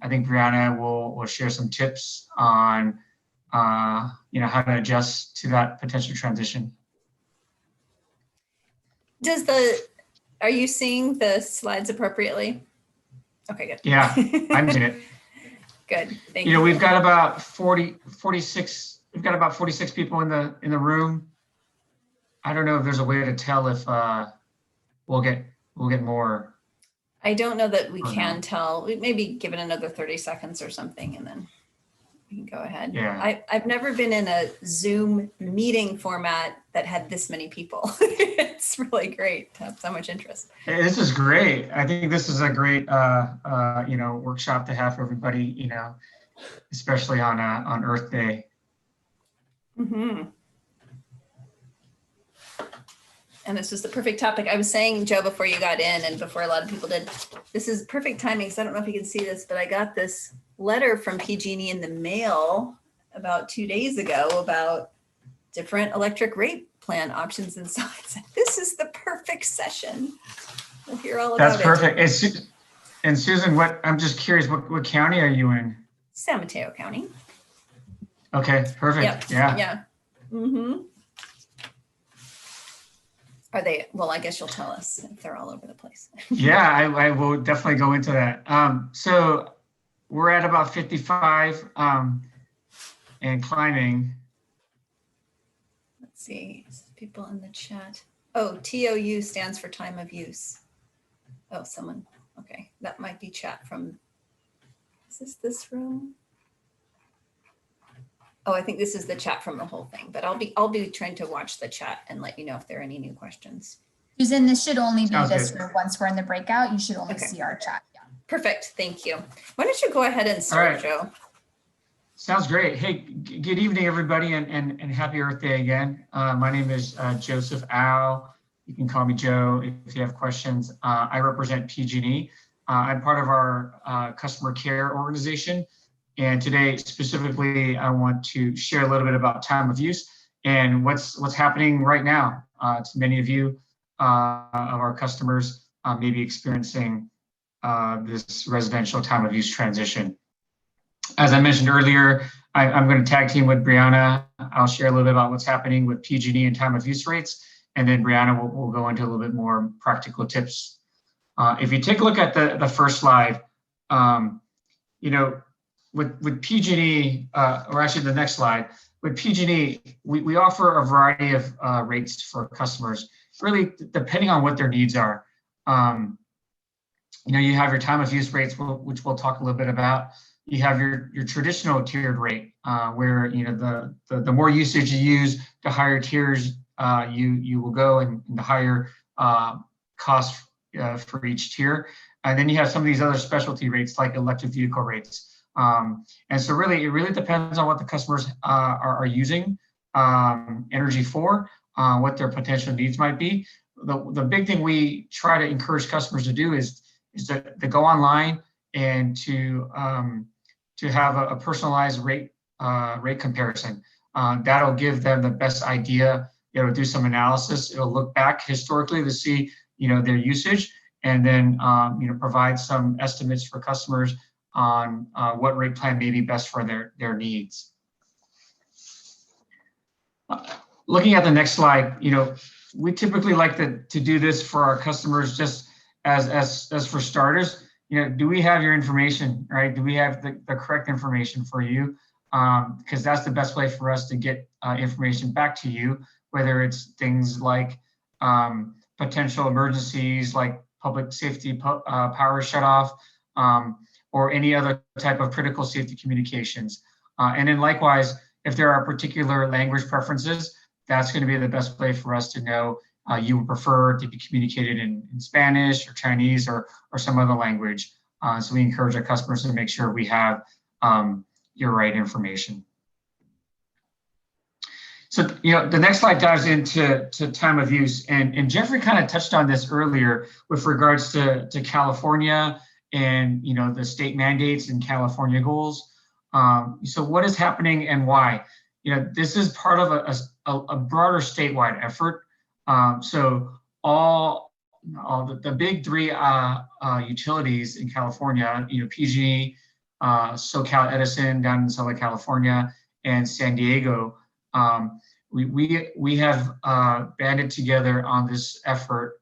I think Brianna will share some tips on how to adjust to that potential transition. Are you seeing the slides appropriately? Okay, good. Yeah, I'm seeing it. Good, thank you. We've got about 46 people in the room. I don't know if there's a way to tell if we'll get more. I don't know that we can tell. We maybe give it another 30 seconds or something, and then we can go ahead. Yeah. I've never been in a Zoom meeting format that had this many people. It's really great to have so much interest. This is great. I think this is a great workshop to have for everybody, especially on Earth Day. Mm-hmm. And this was the perfect topic. I was saying, Joe, before you got in and before a lot of people did, this is perfect timing. So I don't know if you can see this, but I got this letter from PG&E in the mail about 2 days ago about different electric rate plan options. And so I said, this is the perfect session. We'll hear all about it. That's perfect. And Susan, I'm just curious, what county are you in? San Mateo County. Okay, perfect. Yep. Yeah. Mm-hmm. Are they? Well, I guess you'll tell us if they're all over the place. Yeah, I will definitely go into that. So we're at about 55 and climbing. Let's see, people in the chat. Oh, TOU stands for time of use. Oh, someone. Okay, that might be chat from. Is this room? Oh, I think this is the chat from the whole thing, but I'll be trying to watch the chat and let you know if there are any new questions. Susan, this should only be this room. Once we're in the breakout, you should only see our chat. Yeah. Perfect. Thank you. Why don't you go ahead and start, right. Joe? Sounds great. Hey, good evening, everybody, and happy Earth Day again. My name is Joseph Au. You can call me Joe if you have questions. I represent PG&E. I'm part of our customer care organization. And today, specifically, I want to share a little bit about time of use and what's happening right now. To many of you of our customers may be experiencing this residential time of use transition. As I mentioned earlier, I'm going to tag team with Brianna. I'll share a little bit about what's happening with PG&E and time of use rates, and then Brianna will go into a little bit more practical tips. If you take a look at the first slide, with PG&E, or actually the next slide, with PG&E, we offer a variety of rates for customers, really depending on what their needs are. You have your time of use rates, which we'll talk a little bit about. You have your traditional tiered rate, where the more usage you use, the higher tiers you will go, and the higher cost for each tier. And then you have some of these other specialty rates like electric vehicle rates. And so really, it really depends on what the customers are using energy for, what their potential needs might be. The big thing we try to encourage customers to do is to go online and to have a personalized rate comparison. That'll give them the best idea. It'll do some analysis. It'll look back historically to see their usage, and then provide some estimates for customers on what rate plan may be best for their needs. Looking at the next slide, we typically like to do this for our customers just as for starters. Do we have your information, right? Do we have the correct information for you? Because that's the best way for us to get information back to you, whether it's things like potential emergencies like public safety power shutoff, or any other type of critical safety communications. And then likewise, if there are particular language preferences, that's going to be the best way for us to know you would prefer to be communicated in Spanish or Chinese or some other language. So we encourage our customers to make sure we have your right information. So, the next slide dives into time of use. And Jeffrey kind of touched on this earlier with regards to California and, the state mandates and California goals. So what is happening and why? This is part of a broader statewide effort. So all the big three utilities in California, PG&E, SoCal Edison down in Southern California, and San Diego. We have banded together on this effort,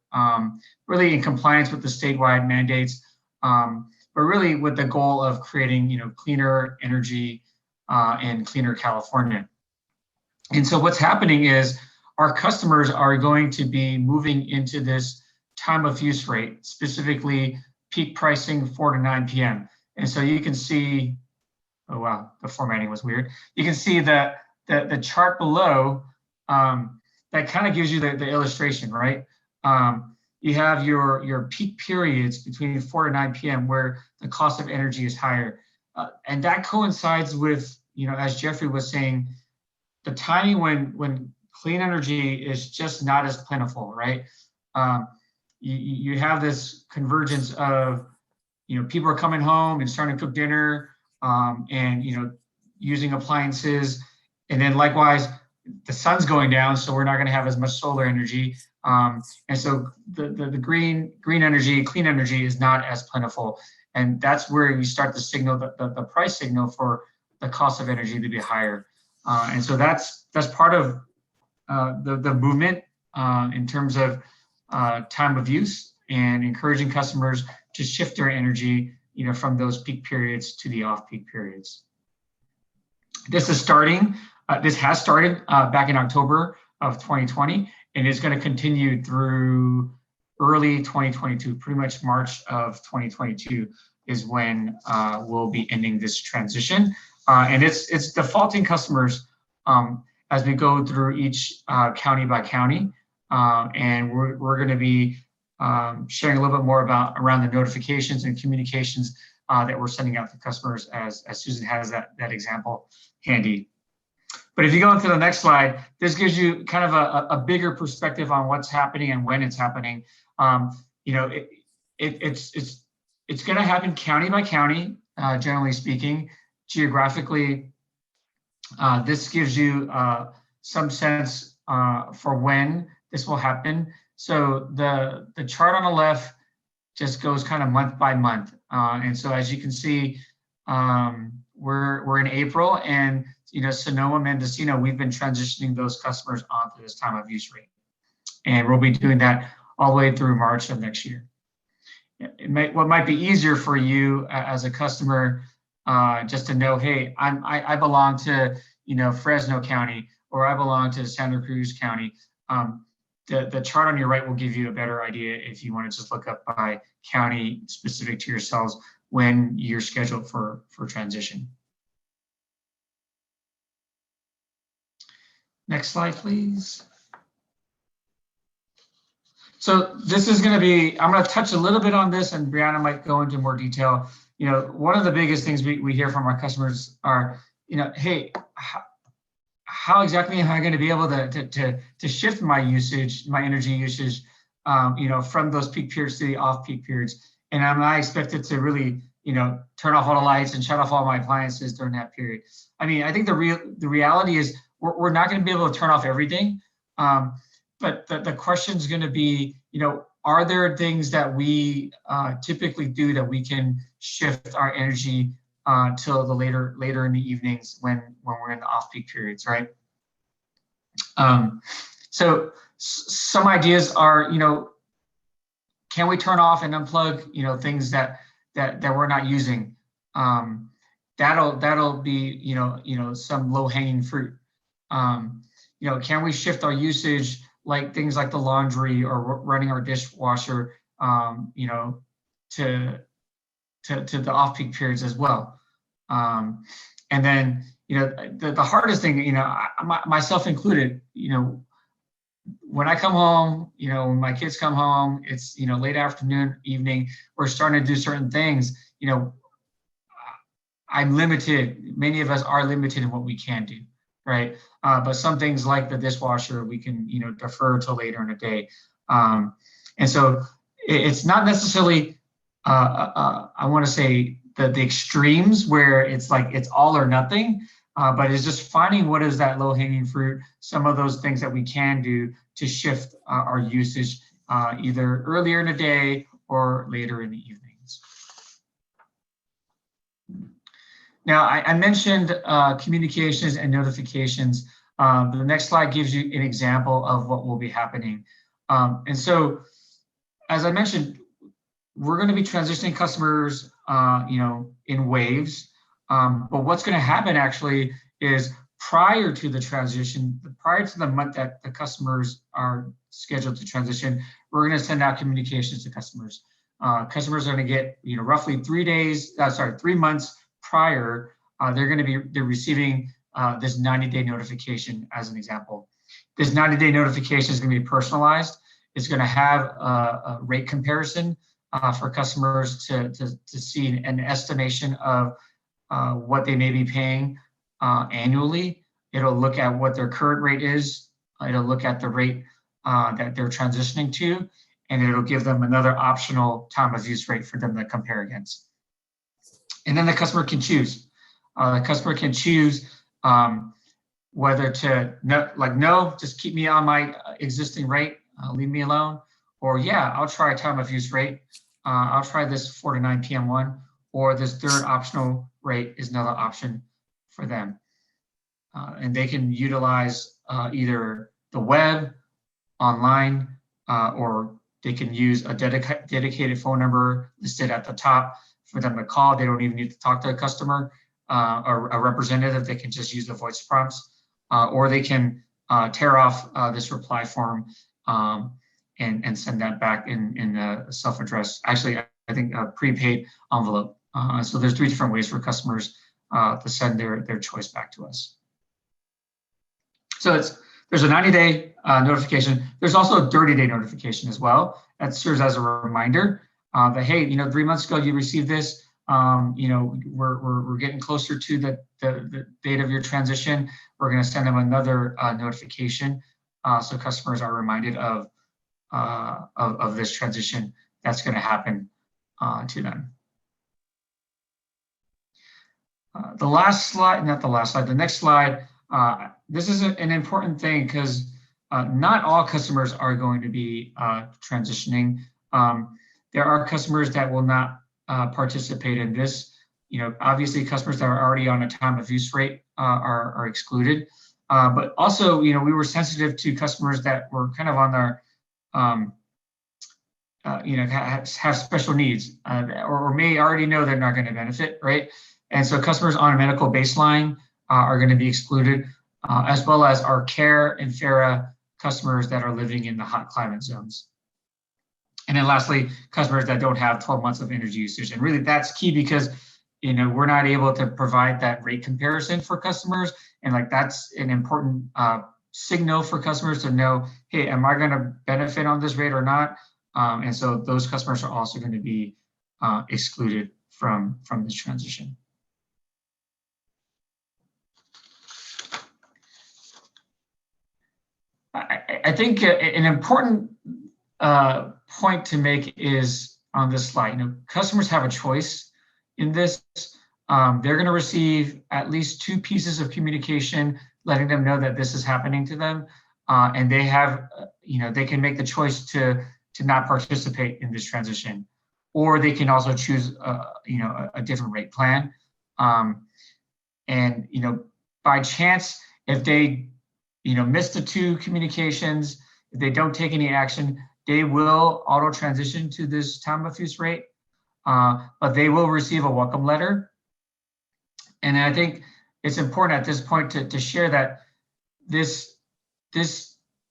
really in compliance with the statewide mandates, but really with the goal of creating, cleaner energy and cleaner California. And so what's happening is our customers are going to be moving into this time of use rate, specifically peak pricing 4 to 9 p.m. And so you can see, oh wow, the formatting was weird. You can see that the chart below that kind of gives you the illustration, right? You have your peak periods between 4 to 9 p.m. where the cost of energy is higher. And that coincides with, as Jeffrey was saying, the timing when clean energy is just not as plentiful, right? You have this convergence of, people are coming home and starting to cook dinner and, using appliances. And then likewise, the sun's going down, so we're not going to have as much solar energy. And so the green energy, clean energy is not as plentiful. And that's where you start to signal the price signal for the cost of energy to be higher. And so that's part of the movement in terms of time of use and encouraging customers to shift their energy, from those peak periods to the off-peak periods. This has started back in October of 2020, and is going to continue through early 2022. Pretty much March of 2022 is when we'll be ending this transition. And it's defaulting customers as we go through each county by county. And we're going to be sharing a little bit more around the notifications and communications that we're sending out to customers as Susan has that example handy. But if you go into the next slide, this gives you kind of a bigger perspective on what's happening and when it's happening. It's going to happen county by county, generally speaking. Geographically, this gives you some sense for when this will happen. So the chart on the left just goes kind of month by month. And so as you can see, we're in April, and Sonoma, Mendocino, we've been transitioning those customers onto this time of use rate. And we'll be doing that all the way through March of next year. What might be easier for you as a customer, just to know, hey, I belong to Fresno County, or I belong to Santa Cruz County. The chart on your right will give you a better idea if you want to just look up by county specific to yourselves when you're scheduled for transition. Next slide, please. So this is going to be, I'm going to touch a little bit on this, and Brianna might go into more detail. One of the biggest things we hear from our customers are, hey, how exactly am I going to be able to shift my usage, my energy usage, from those peak periods to the off-peak periods? And am I expected to really, turn off all the lights and shut off all my appliances during that period? I mean, I think the reality is we're not going to be able to turn off everything. But the question is going to be, are there things that we typically do that we can shift our energy till the later in the evenings when we're in the off-peak periods, right? So some ideas are, can we turn off and unplug, things that we're not using? That'll be, some low-hanging fruit. Can we shift our usage, like things like the laundry or running our dishwasher, to the off-peak periods as well? And then, the hardest thing, myself included, when I come home, when my kids come home, it's, late afternoon, evening, we're starting to do certain things, I'm limited. Many of us are limited in what we can do, right? But some things like the dishwasher, we can, defer till later in the day. And so it's not necessarily, I want to say the extremes where it's like, it's all or nothing, but it's just finding what is that low hanging fruit, some of those things that we can do to shift our usage either earlier in the day or later in the evenings. Now, I mentioned communications and notifications. The next slide gives you an example of what will be happening. And so, as I mentioned, we're going to be transitioning customers, in waves. But what's going to happen actually is prior to the transition, prior to the month that the customers are scheduled to transition, we're going to send out communications to customers. Customers are going to get, roughly 3 months prior, they're receiving this 90-day notification as an example. This 90-day notification is going to be personalized. It's going to have a rate comparison for customers to see an estimation of what they may be paying annually. It'll look at what their current rate is. It'll look at the rate that they're transitioning to, and it'll give them another optional time of use rate for them to compare against. And then the customer can choose. The customer can choose whether to, no, just keep me on my existing rate, leave me alone, or yeah, I'll try a time of use rate. I'll try this 4 to 9 p.m. one, or this third optional rate is another option for them. And they can utilize either the web, online, or they can use a dedicated phone number listed at the top for them to call. They don't even need to talk to a customer or a representative. They can just use the voice prompts, or they can tear off this reply form and send that back in a self-addressed, actually, I think a prepaid envelope. So there's 3 different ways for customers to send their choice back to us. So there's a 90-day notification. There's also a 30-day notification as well. That serves as a reminder that, hey, 3 months ago you received this. We're getting closer to the date of your transition. We're going to send them another notification, so customers are reminded of this transition that's going to happen to them. The next slide. This is an important thing because not all customers are going to be transitioning. There are customers that will not participate in this. Obviously customers that are already on a time of use rate are excluded. But also, we were sensitive to customers that were kind of on their, have special needs or may already know they're not going to benefit, right? And so customers on a medical baseline are going to be excluded, as well as our care and FARA customers that are living in the hot climate zones. And then lastly, customers that don't have 12 months of energy usage. And really that's key because, we're not able to provide that rate comparison for customers. And that's an important signal for customers to know, hey, am I going to benefit on this rate or not? And so those customers are also going to be excluded from this transition. I think an important point to make is on this slide. Customers have a choice in this. They're going to receive at least 2 pieces of communication letting them know that this is happening to them, and they have, they can make the choice to not participate in this transition, or they can also choose, a different rate plan. And by chance, if they miss the 2 communications, if they don't take any action, they will auto transition to this time of use rate, but they will receive a welcome letter. And I think it's important at this point to share that this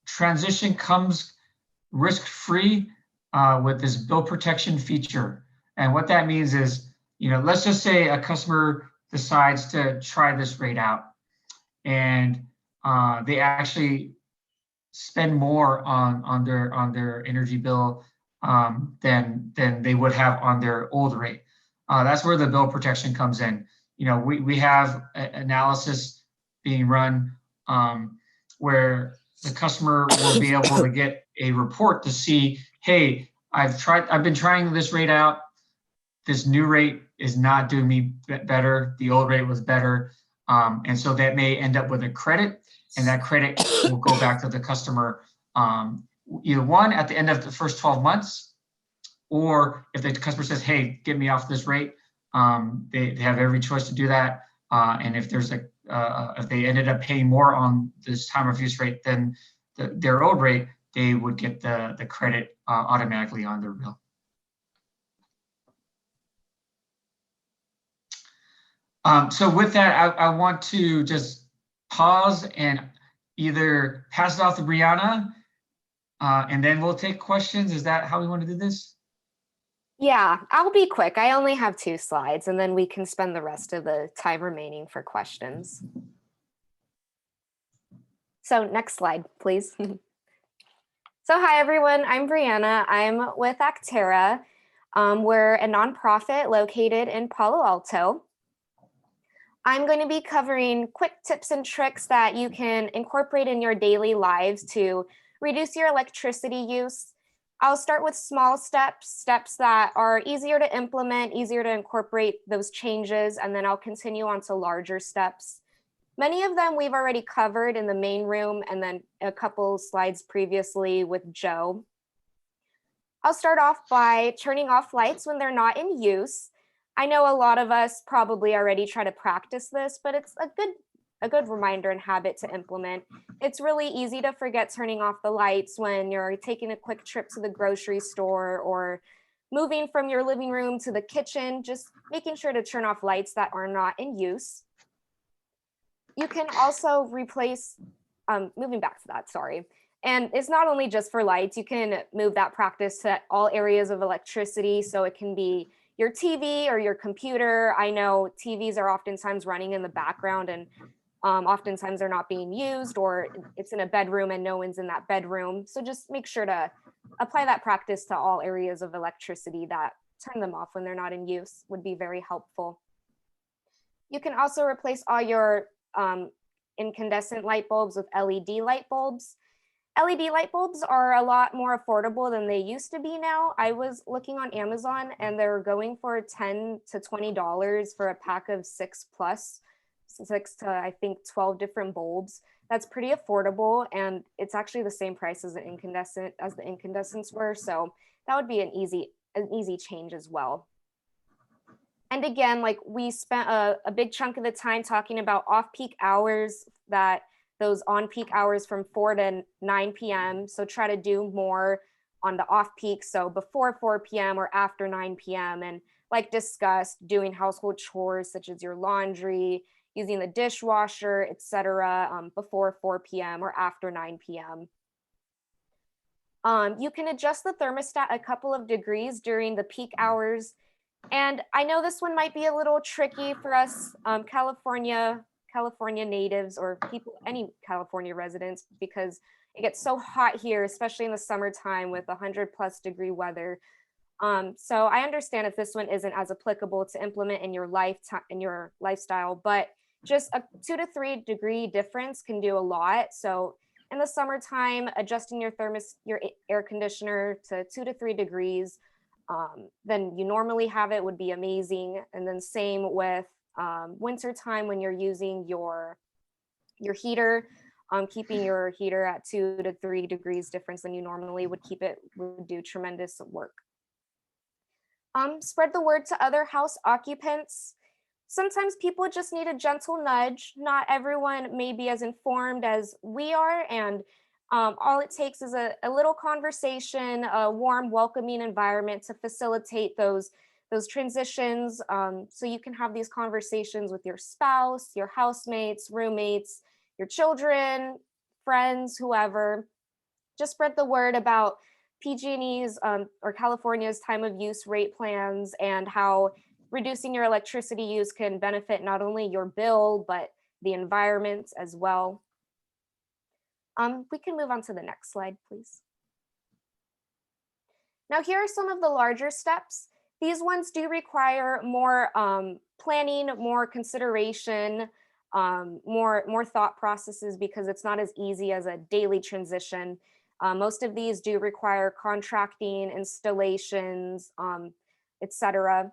transition comes risk-free with this bill protection feature. And what that means is, let's just say a customer decides to try this rate out, and they actually spend more on their energy bill than they would have on their old rate. That's where the bill protection comes in. We have analysis being run where the customer will be able to get a report to see, hey, I've been trying this rate out. This new rate is not doing me better. The old rate was better. And so that may end up with a credit, and that credit will go back to the customer, either one at the end of the first 12 months, or if the customer says, hey, get me off this rate, They have every choice to do that. And if there's if they ended up paying more on this time of use rate than their old rate, they would get the credit automatically on their bill. So with that, I want to just pause and either pass it off to Brianna, and then we'll take questions. Is that how we want to do this? Yeah, I'll be quick. I only have 2 slides, and then we can spend the rest of the time remaining for questions. So next slide, please. So hi, everyone. I'm Brianna. I'm with Actera. We're a nonprofit located in Palo Alto. I'm going to be covering quick tips and tricks that you can incorporate in your daily lives to reduce your electricity use. I'll start with small steps that are easier to implement, easier to incorporate those changes, and then I'll continue on to larger steps. Many of them we've already covered in the main room and then a couple slides previously with Joe. I'll start off by turning off lights when they're not in use. I know a lot of us probably already try to practice this, but it's a good reminder and habit to implement. It's really easy to forget turning off the lights when you're taking a quick trip to the grocery store or moving from your living room to the kitchen, just making sure to turn off lights that are not in use. You can also replace, moving back to that, sorry. And it's not only just for lights, you can move that practice to all areas of electricity. So it can be your TV or your computer. I know TVs are oftentimes running in the background and oftentimes they're not being used, or it's in a bedroom and no one's in that bedroom. So just make sure to apply that practice to all areas of electricity that turn them off when they're not in use would be very helpful. You can also replace all your incandescent light bulbs with LED light bulbs. LED light bulbs are a lot more affordable than they used to be now. I was looking on Amazon and they're going for $10 to $20 for a pack of 6 to I think 12 different bulbs. That's pretty affordable, and it's actually the same price as the incandescents were. So that would be an easy change as well. And again, like we spent a big chunk of the time talking about off-peak hours, that those on-peak hours from 4 to 9 p.m. So try to do more on the off-peak, so before 4 p.m. or after 9 p.m. And like discussed, doing household chores such as your laundry, using the dishwasher, etc., before 4 p.m. or after 9 p.m. You can adjust the thermostat a couple of degrees during the peak hours. And I know this one might be a little tricky for us California natives or people, any California residents, because it gets so hot here, especially in the summertime with 100+ degree weather. So I understand if this one isn't as applicable to implement in your lifestyle, but just a 2 to 3 degree difference can do a lot. So in the summertime, adjusting your air conditioner to 2 to 3 degrees than you normally have it would be amazing. And then same with winter time when you're using your heater, keeping your heater at 2 to 3 degrees difference than you normally would keep it would do tremendous work. Spread the word to other house occupants. Sometimes people just need a gentle nudge. Not everyone may be as informed as we are, and all it takes is a little conversation, a warm, welcoming environment to facilitate those transitions. So you can have these conversations with your spouse, your housemates, roommates, your children, friends, whoever. Just spread the word about PG&E's or California's time of use rate plans and how reducing your electricity use can benefit not only your bill, but the environment as well. We can move on to the next slide, please. Now, here are some of the larger steps. These ones do require more planning, more consideration, more thought processes, because it's not as easy as a daily transition. Most of these do require contracting, installations, etc.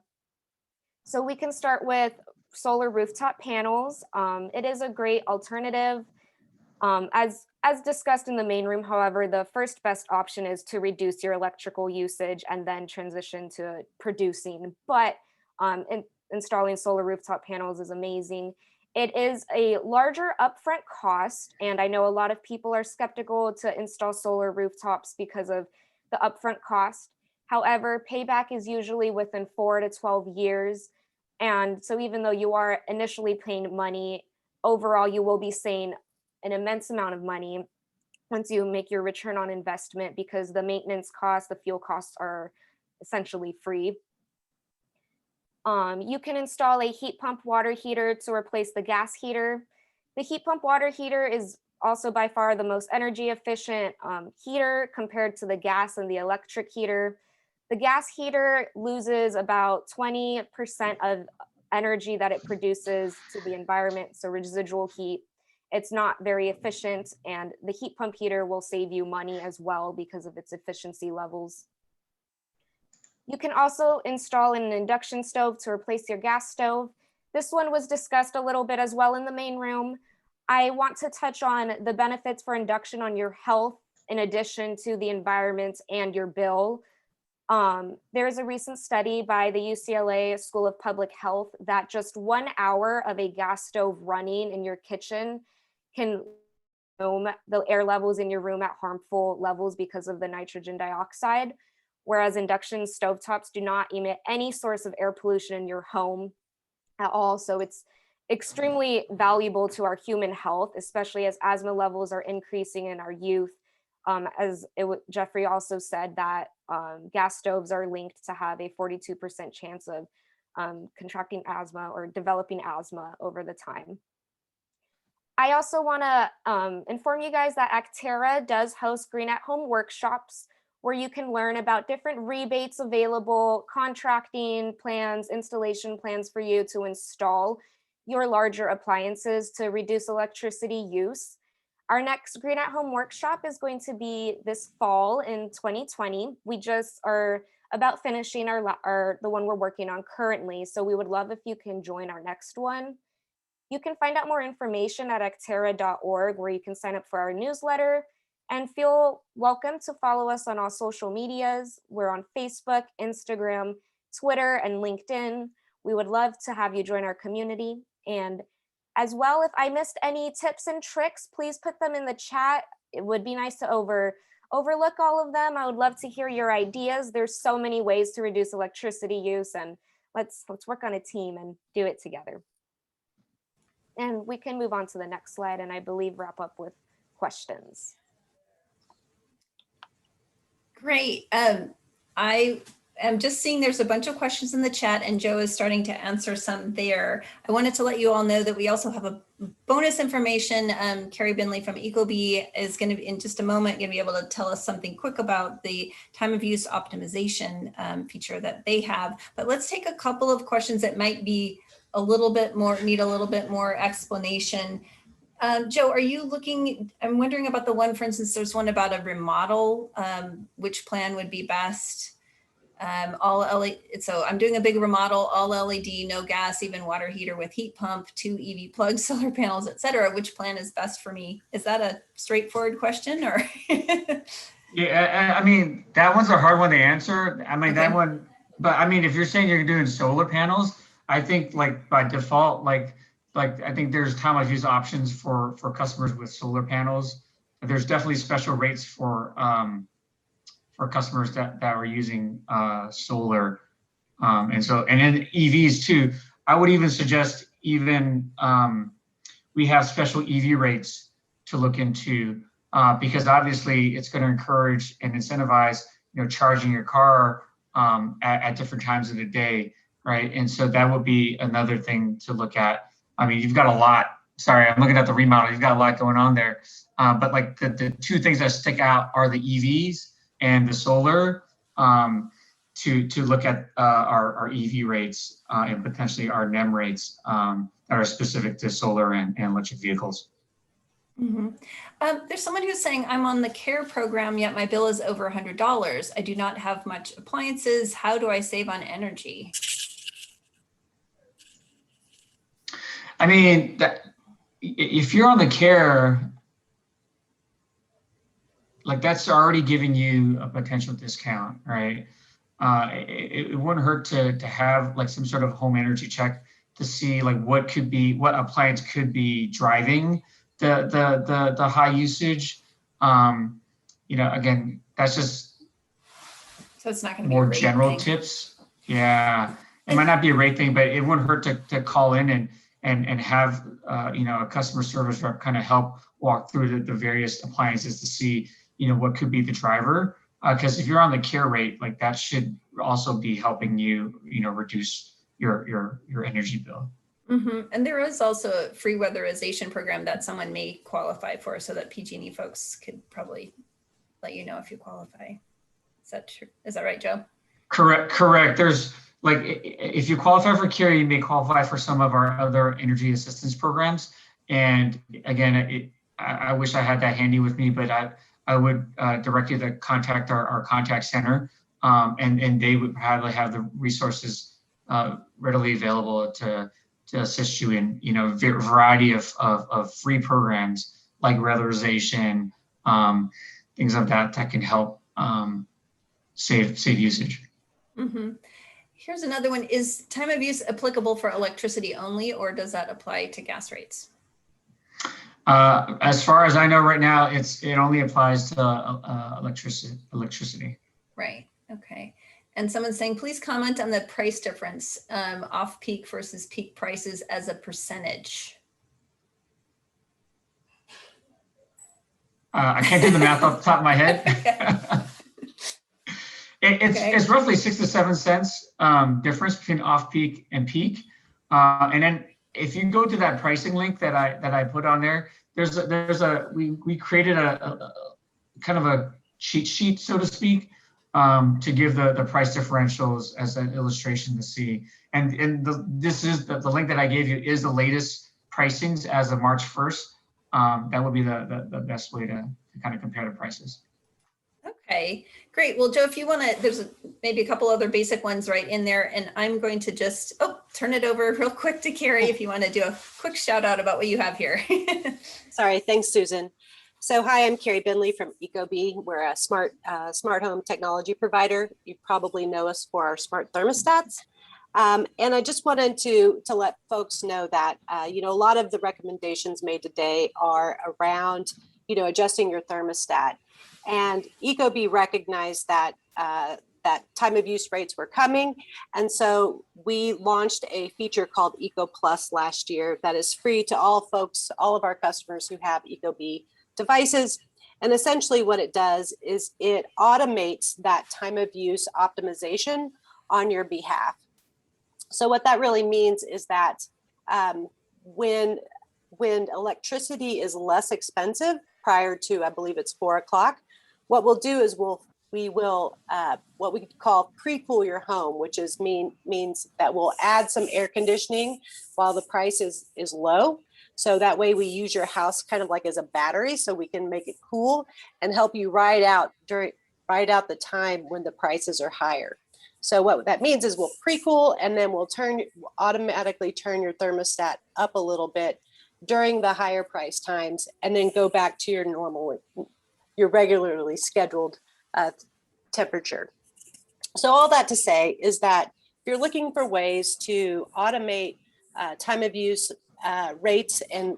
So we can start with solar rooftop panels. It is a great alternative. As discussed in the main room, however, the first best option is to reduce your electrical usage and then transition to producing. But installing solar rooftop panels is amazing. It is a larger upfront cost, and I know a lot of people are skeptical to install solar rooftops because of the upfront cost. However, payback is usually within 4 to 12 years. And so even though you are initially paying money, overall you will be saving an immense amount of money once you make your return on investment, because the maintenance costs, the fuel costs are essentially free. You can install a heat pump water heater to replace the gas heater. The heat pump water heater is also by far the most energy efficient heater compared to the gas and the electric heater. The gas heater loses about 20% of energy that it produces to the environment, so residual heat. It's not very efficient, and the heat pump heater will save you money as well because of its efficiency levels. You can also install an induction stove to replace your gas stove. This one was discussed a little bit as well in the main room. I want to touch on the benefits for induction on your health in addition to the environment and your bill. There is a recent study by the UCLA School of Public Health that just 1 hour of a gas stove running in your kitchen can the air levels in your room at harmful levels because of the nitrogen dioxide, whereas induction stovetops do not emit any source of air pollution in your home at all. So it's extremely valuable to our human health, especially as asthma levels are increasing in our youth. Jeffrey also said that gas stoves are linked to have a 42% chance of contracting asthma or developing asthma over the time. I also want to inform you guys that Actera does host Green at Home workshops where you can learn about different rebates available, contracting plans, installation plans for you to install your larger appliances to reduce electricity use. Our next Green at Home workshop is going to be this fall in 2020. We just are about finishing the one we're working on currently, so we would love if you can join our next one. You can find out more information at actera.org, where you can sign up for our newsletter, and feel welcome to follow us on all social medias. We're on Facebook, Instagram, Twitter, and LinkedIn. We would love to have you join our community. And as well, if I missed any tips and tricks, please put them in the chat. It would be nice to overlook all of them. I would love to hear your ideas. There's so many ways to reduce electricity use, and let's work on a team and do it together. And we can move on to the next slide, and I believe wrap up with questions. Great. I am just seeing there's a bunch of questions in the chat, and Joe is starting to answer some there. I wanted to let you all know that we also have a bonus information. Carrie Binley from Ecobee is going to, in just a moment, going to be able to tell us something quick about the time of use optimization feature that they have. But let's take a couple of questions that might be need a little bit more explanation. Joe, are you looking, I'm wondering about the one, for instance, there's one about a remodel, which plan would be best? All LED, so I'm doing a big remodel, all LED, no gas, even water heater with heat pump, 2 EV plugs, solar panels, etc. Which plan is best for me? Is that a straightforward question, or? Yeah, I mean, that one's a hard one to answer. I mean, Okay. that one, but I mean, if you're saying you're doing solar panels, I think like by default, like I think there's time of use options for customers with solar panels. There's definitely special rates for customers that are using solar, and then EVs too. I would even suggest even we have special EV rates to look into because obviously it's going to encourage and incentivize charging your car at different times of the day. Right. And so that would be another thing to look at. I mean, you've got a lot. Sorry, I'm looking at the remodel. You've got a lot going on there. But like the two things that stick out are the EVs and the solar to look at our EV rates and potentially our NEM rates that are specific to solar and electric vehicles. Mm-hmm. There's someone who's saying, I'm on the CARE program, yet my bill is over $100. I do not have much appliances. How do I save on energy? I mean, if you're on the CARE, like that's already giving you a potential discount, right? it wouldn't hurt to have like some sort of home energy check to see like what appliance could be driving the high usage. Again, that's just So it's not going to be a more rate general thing. tips. Yeah, it might not be a rate thing, but it wouldn't hurt to call in and have a customer service rep kind of help walk through the various appliances to see what could be the driver. Because if you're on the care rate, like that should also be helping you reduce your energy bill. Mm-hmm. And there is also a free weatherization program that someone may qualify for, so that PG&E folks could probably let you know if you qualify. Is that true? Is that right, Joe? Correct. There's like, if you qualify for CARE, you may qualify for some of our other energy assistance programs. And again, I wish I had that handy with me, but I would direct you to contact our contact center, and they would probably have the resources readily available to assist you in a variety of free programs like weatherization, things of that can help save usage. Mm-hmm. Here's another one. Is time of use applicable for electricity only, or does that apply to gas rates? As far as I know right now, it only applies to electricity. Right. Okay. And someone's saying, please comment on the price difference, off-peak versus peak prices as a percentage. I can't do the math off the top of my head. It's roughly 6 to 7 cents difference between off-peak and peak. And then if you go to that pricing link that I put on there, we created a kind of a cheat sheet, so to speak, to give the price differentials as an illustration to see. And this is the link that I gave you is the latest pricings as of March 1st. That would be the best way to kind of compare the prices. Okay, great. Well, Joe, if you want to, there's maybe a couple other basic ones right in there, and I'm going to just turn it over real quick to Carrie if you want to do a quick shout out about what you have here. Sorry, thanks, Susan. So hi, I'm Carrie Bentley from Ecobee. We're a smart home technology provider. You probably know us for our smart thermostats. And I just wanted to let folks know that, a lot of the recommendations made today are around, adjusting your thermostat. And Ecobee recognized that that time of use rates were coming. And so we launched a feature called Eco Plus last year that is free to all folks, all of our customers who have Ecobee devices. And essentially what it does is it automates that time of use optimization on your behalf. So what that really means is that when electricity is less expensive prior to, I believe it's 4 o'clock, what we'll do is we will what we call pre-cool your home, which means that we'll add some air conditioning while the price is low. So that way we use your house kind of like as a battery, so we can make it cool and help you ride out the time when the prices are higher. So what that means is we'll pre-cool, and then we'll automatically turn your thermostat up a little bit during the higher price times, and then go back to your regularly scheduled temperature. So all that to say is that if you're looking for ways to automate time of use rates and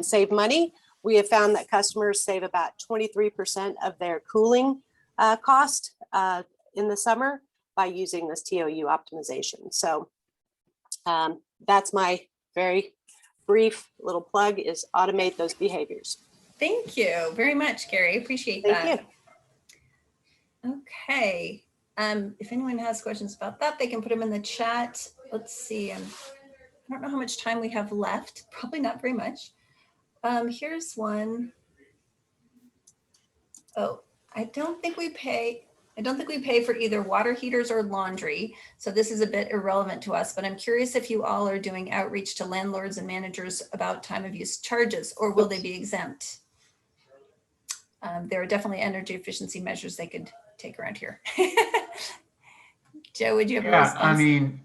save money, we have found that customers save about 23% of their cooling cost in the summer by using this TOU optimization. So that's my very brief little plug, is automate those behaviors. Thank you very much, Carrie. Appreciate that. Thank you. Okay. If anyone has questions about that, they can put them in the chat. Let's see. I don't know how much time we have left. Probably not very much. Here's one. Oh, I don't think we pay for either water heaters or laundry. So this is a bit irrelevant to us, but I'm curious if you all are doing outreach to landlords and managers about time of use charges, or will they be exempt? There are definitely energy efficiency measures they could take around here. Joe, would you have a response? I mean,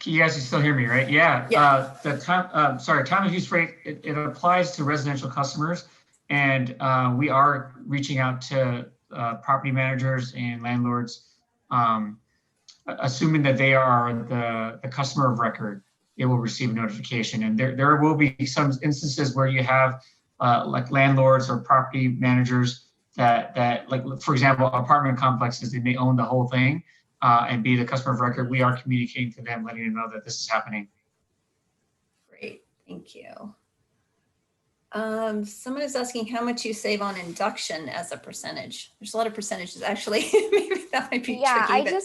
you guys can still hear me, right? Yeah. The time of use rate, it applies to residential customers, and we are reaching out to property managers and landlords assuming that they are the customer of record, they will receive a notification. And there will be some instances where you have like landlords or property managers that like, for example, apartment complexes, they may own the whole thing and be the customer of record. We are communicating to them, letting them know that this is happening. Great, thank you. Someone is asking how much you save on induction as a percentage. There's a lot of percentages, actually. Maybe that might be Yeah, tricky.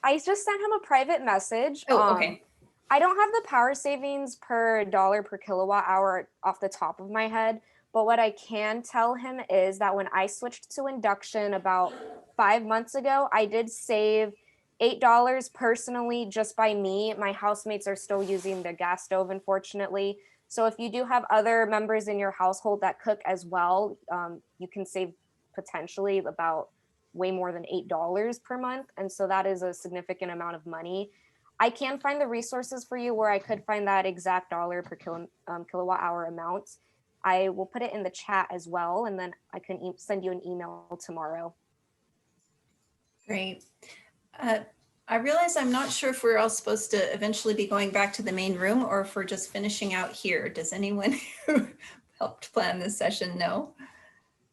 I just sent him a private message. Oh, okay. I don't have the power savings per dollar per kilowatt hour off the top of my head, but what I can tell him is that when I switched to induction about 5 months ago, I did save $8 personally just by me. My housemates are still using the gas stove, unfortunately. So if you do have other members in your household that cook as well, you can save potentially about way more than $8 per month. And so that is a significant amount of money. I can find the resources for you where I could find that exact dollar per kilowatt hour amount. I will put it in the chat as well, and then I can send you an email tomorrow. Great. I realize I'm not sure if we're all supposed to eventually be going back to the main room or if we're just finishing out here. Does anyone who helped plan this session know?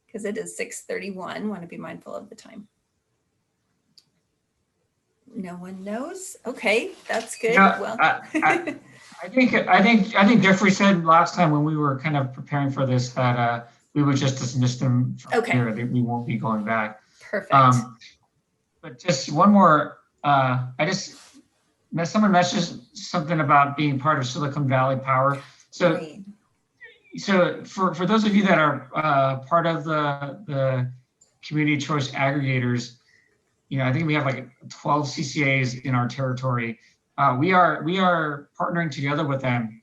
Because it is 6:31. Want to be mindful of the time. No one knows. Okay, that's good. Yeah, well, I think Jeffrey said last time when we were kind of preparing for this that we would just dismiss them from Okay. here. That we won't be going back. perfect. But just one more. Someone messaged something about being part of Silicon Valley Power. So. Great. So for those of you that are part of the community choice aggregators, I think we have like 12 CCAs in our territory. We are partnering together with them.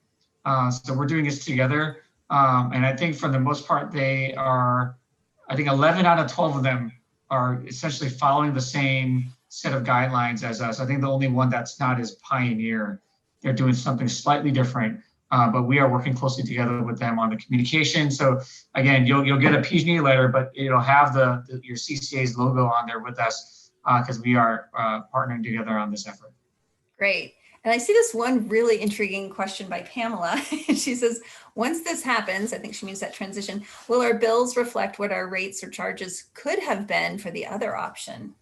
So we're doing this together. And I think for the most part, I think 11 out of 12 of them are essentially following the same set of guidelines as us. I think the only one that's not is Pioneer. They're doing something slightly different. But we are working closely together with them on the communication. So again, you'll get a PG&E letter, but it'll have your CCA's logo on there with us because we are partnering together on this effort. Great. And I see this one really intriguing question by Pamela. She says, once this happens, I think she means that transition, will our bills reflect what our rates or charges could have been for the other option?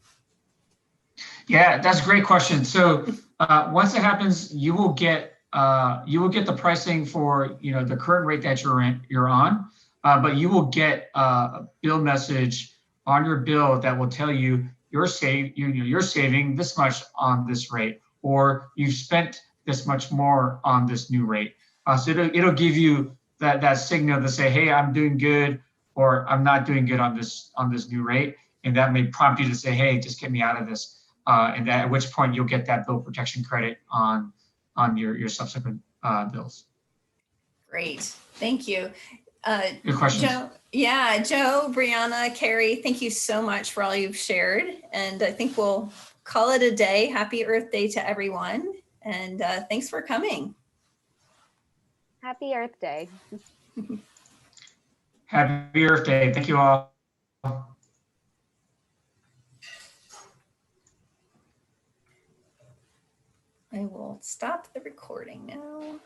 Yeah, that's a great question. So once it happens, you will get the pricing for the current rate that you're on, but you will get a bill message on your bill that will tell you you're saving this much on this rate, or you've spent this much more on this new rate. So it'll give you that signal to say, hey, I'm doing good, or I'm not doing good on this new rate, and that may prompt you to say, hey, just get me out of this, and at which point you'll get that bill protection credit on your subsequent bills. Great, thank you. Good questions. Joe, Brianna, Carrie, thank you so much for all you've shared. And I think we'll call it a day. Happy Earth Day to everyone. And thanks for coming. Happy Earth Day. Happy Earth Day. Thank you all. I will stop the recording now.